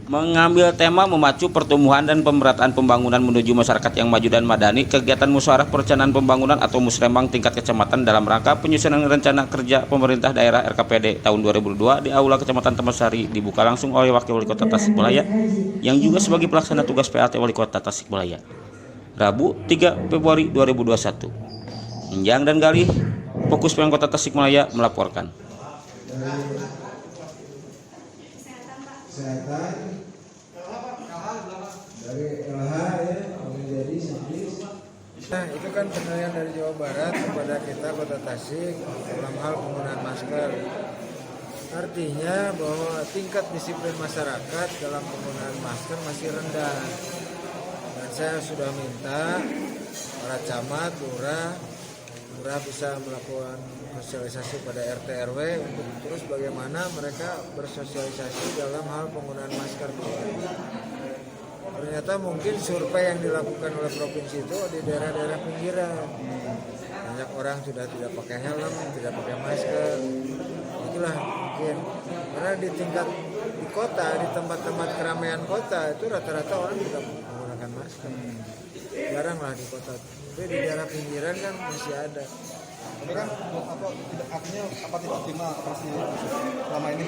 Mengambil tema memacu pertumbuhan dan pemerataan pembangunan menuju masyarakat yang maju dan madani, kegiatan musyawarah perencanaan pembangunan atau musrembang tingkat kecamatan dalam rangka penyusunan rencana kerja pemerintah daerah RKPD tahun 2002 di Aula Kecamatan Tamasari dibuka langsung oleh Wakil Wali Kota Tasikmalaya yang juga sebagai pelaksana tugas PLT Wali Kota Tasikmalaya. Rabu 3 Februari 2021. Enjang dan Galih, Fokus Pemkota Tasikmalaya melaporkan. Kesehatan dari LH ya menjadi Sampis. Nah itu kan penilaian dari Jawa Barat kepada kita Kota Tasik dalam hal penggunaan masker. Artinya bahwa tingkat disiplin masyarakat dalam penggunaan masker masih rendah. Dan saya sudah minta para camat, lurah bisa melakukan sosialisasi pada RT RW untuk terus bagaimana mereka bersosialisasi dalam hal penggunaan masker. Ternyata mungkin survei yang dilakukan oleh provinsi itu di daerah-daerah pinggiran banyak orang sudah tidak pakai helm, tidak pakai masker. Itulah mungkin karena di tingkat di kota, di tempat-tempat keramaian kota itu rata-rata orang tidak menggunakan masker. Jarang lah di kota. Tapi di daerah pinggiran kan masih ada. Tapi kan artinya tidak optimal operasi selama ini?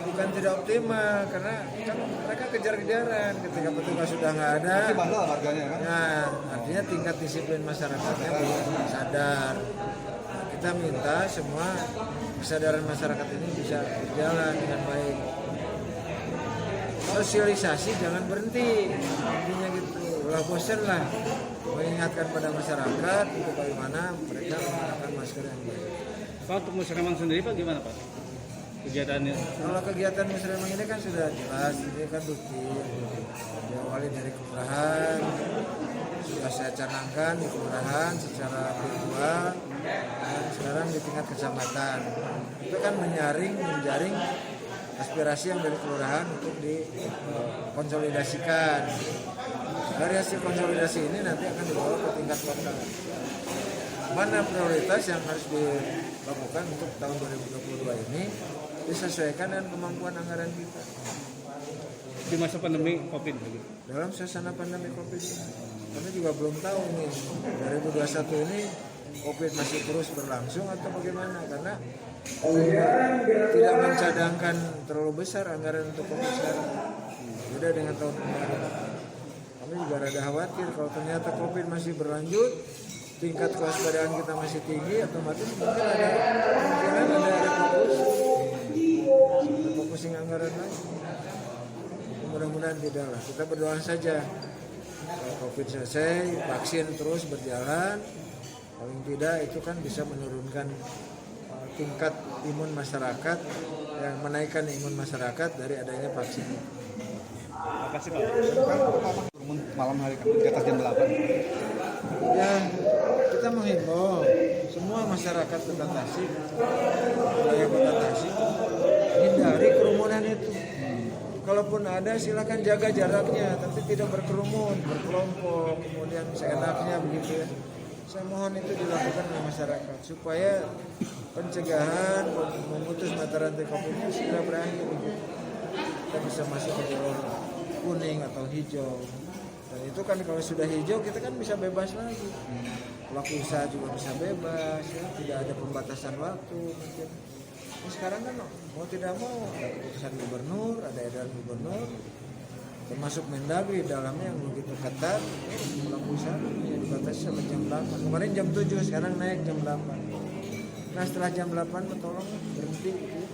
Bukan tidak optimal karena kan mereka kejar-kejaran ketika petugas sudah nggak ada. Masih bandel harganya kan? Nah, artinya tingkat disiplin masyarakatnya belum sadar. Nah, kita minta semua kesadaran masyarakat ini bisa berjalan dengan baik. Sosialisasi jangan berhenti, intinya gitu. Ulah bosan lah mengingatkan pada masyarakat untuk bagaimana mereka menggunakan masker yang baik. Pak, untuk musrembang sendiri Pak gimana Pak kegiatannya? Kalau kegiatan musrembang ini kan sudah jelas, ini kan rutin. Diawali dari kelurahan, sudah saya canangkan di kelurahan secara virtual, dan sekarang di tingkat kecamatan. Itu kan menjaring aspirasi yang dari kelurahan untuk dikonsolidasikan. Dari hasil konsolidasi ini nanti akan dibawa ke tingkat kota. Mana prioritas yang harus dilakukan untuk tahun 2022 ini disesuaikan dengan kemampuan anggaran kita. Di masa pandemi COVID lagi. Dalam suasana pandemi COVID ini, kami juga belum tahu nih 2021 ini COVID masih terus berlangsung atau bagaimana karena tidak mencadangkan terlalu besar anggaran untuk COVID sekarang. Beda dengan tahun kemarin. Kami juga rada khawatir kalau ternyata COVID masih berlanjut, tingkat kewaspadaan kita masih tinggi, otomatis mungkin ada kemungkinan ada refocusing anggaran lagi. Mudah-mudahan tidak lah. Kita berdoa saja kalau COVID selesai, vaksin terus berjalan, paling tidak itu kan bisa menurunkan tingkat imun masyarakat, yang menaikkan imun masyarakat dari adanya vaksin. Terima kasih Pak. Malam hari di atas jam 8. Ya, kita menghimbau semua masyarakat Kota Tasik, wilayah Kota Tasik, hindari kerumunan itu. Kalaupun ada silakan jaga jaraknya, tapi tidak berkerumun, berkelompok, kemudian seenaknya begitu ya. Saya mohon itu dilakukan oleh masyarakat supaya pencegahan memutus mata rantai COVID-19 segera berakhir. Kita bisa masuk ke jalur kuning atau hijau. Dan itu kan kalau sudah hijau kita kan bisa bebas lagi. Pelaku usaha juga bisa bebas, ya. Tidak ada pembatasan waktu mungkin. Nah, sekarang kan mau tidak mau ada keputusan gubernur, ada edaran gubernur, termasuk Mendagri dalamnya yang begitu ketat. Pelaku usaha ya dibatasi sampai jam 8. Kemarin jam 7, sekarang naik jam 8. Nah setelah jam 8 tolong berhenti gitu.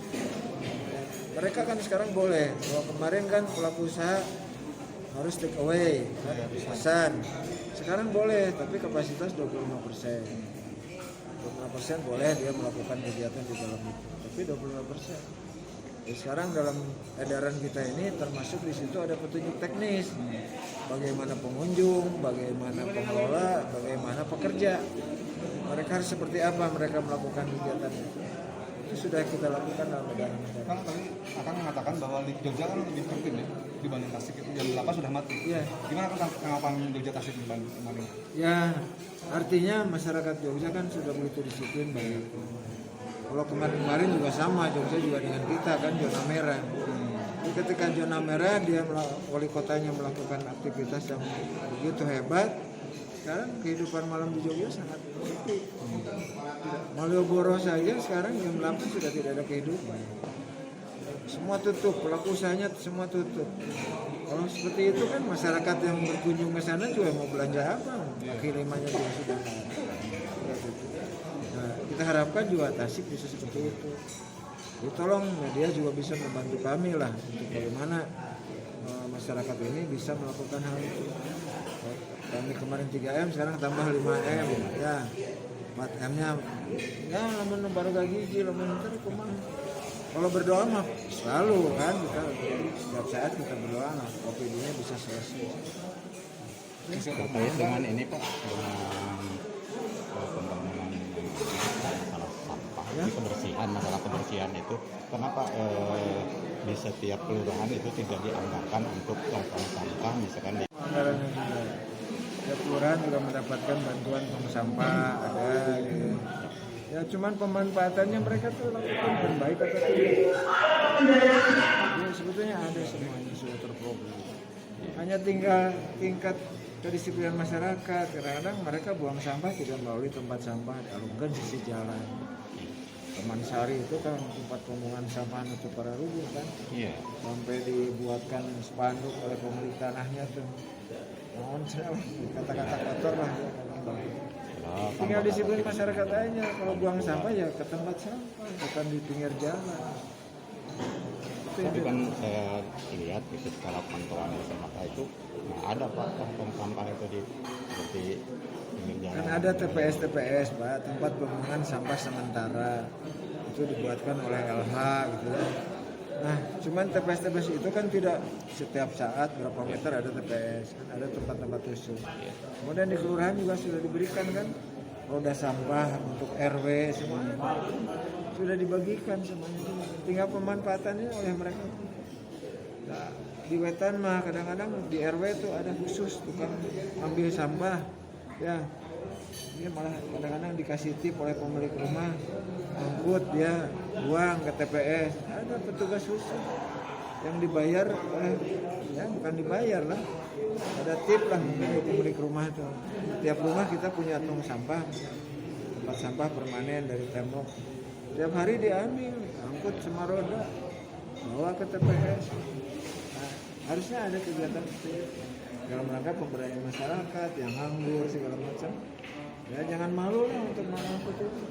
Mereka kan sekarang boleh, kalau kemarin kan pelaku usaha harus take away, kan, pesan. Sekarang boleh, tapi kapasitas 25%. 25% boleh dia melakukan kegiatan di dalam itu, tapi 25%. Jadi sekarang dalam edaran kita ini termasuk di situ ada petunjuk teknis, bagaimana pengunjung, bagaimana pengelola, bagaimana pekerja. Mereka harus seperti apa mereka melakukan kegiatan itu. Itu sudah kita lakukan dalam edaran. Kan tadi akan mengatakan bahwa di Jogja kan lebih tertib ya dibanding Tasik, itu jam 8 sudah mati. Ya. Gimana tanggapan Jogja Tasik dibanding kemarin? Ya, artinya masyarakat Jogja kan sudah begitu disiplin bagi itu. Kalau kemarin juga sama, Jogja juga dengan kita kan zona merah. Jadi ketika zona merah dia wali kotanya melakukan aktivitas yang begitu hebat. Sekarang kehidupan malam di Jogja sangat sepi. Malioboro saja sekarang jam 8 sudah tidak ada kehidupan. Semua tutup, pelaku usahanya semua tutup. Kalau seperti itu kan masyarakat yang berkunjung ke sana juga mau belanja apa? Kaki limanya juga sudah nggak ada. Nah, kita harapkan juga Tasik bisa seperti itu. Jadi tolong media juga bisa membantu kami lah untuk bagaimana masyarakat ini bisa melakukan hal itu. Kami kemarin 3M, sekarang tambah 5M ya. 4M-nya ya lamun baru gigi, lamun ntar kumaha. Kalau berdoa mah selalu kan kita setiap saat kita berdoa lah COVID-nya bisa selesai. Terkait dengan ini Pak, dengan pembangunan masalah sampah, Ya. masalah kebersihan itu, kenapa di setiap kelurahan itu tidak dianggarkan untuk tong sampah misalkan di Anggarannya juga. Ya, kelurahan juga mendapatkan bantuan tong sampah ada gitu. Ya cuman pemanfaatannya mereka tuh lakukan dan baik atau tidak. Ya, sebetulnya ada semuanya sudah terprogram. Hanya tinggal tingkat kedisiplinan masyarakat. Kadang-kadang mereka buang sampah tidak melalui tempat sampah, dialungkan sisi jalan. Taman Sari itu kan tempat pembuangan sampah untuk para rubuh kan. Iya. Sampai dibuatkan spanduk oleh pemilik tanahnya tuh. Mohon kata-kata kotor lah. Tinggal disiplin masyarakat aja. Kalau buang sampah ya ke tempat sampah, bukan di pinggir jalan. Tapi kan saya lihat itu skala pantauan semata itu ada Pak tong sampah itu di seperti pinggir jalan. Kan ada TPS Pak, tempat pembuangan sampah sementara. Itu dibuatkan oleh LH gitu ya. Nah, cuman TPS itu kan tidak setiap saat berapa meter ada TPS, kan ada tempat-tempat khusus. Kemudian di kelurahan juga sudah diberikan kan roda sampah untuk RW semuanya sudah dibagikan semuanya. Tinggal pemanfaatannya oleh mereka. Nah, di Wetan mah kadang-kadang di RW itu ada khusus tukang ambil sampah, ya. Dia malah kadang-kadang dikasih tip oleh pemilik rumah, angkut dia buang ke TPS. Ada petugas khusus yang dibayar oleh, ya bukan dibayar lah, ada tip lah mungkin dari pemilik rumah itu. Tiap rumah kita punya tong sampah, tempat sampah permanen dari tembok. Tiap hari diambil, angkut sama roda, bawa ke TPS. Nah, harusnya ada kegiatan seperti itu dalam rangka pemberdayaan masyarakat yang nganggur segala macam. Ya jangan malu lah untuk mengangkut itu.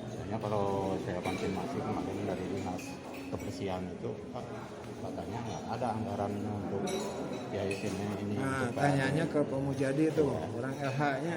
Misalnya kalau saya konfirmasi kemarin dari dinas kebersihan itu Pak, katanya nggak ada anggaran untuk ya ini Nah, untuk tanyanya ke Pemujadi itu, orang LH-nya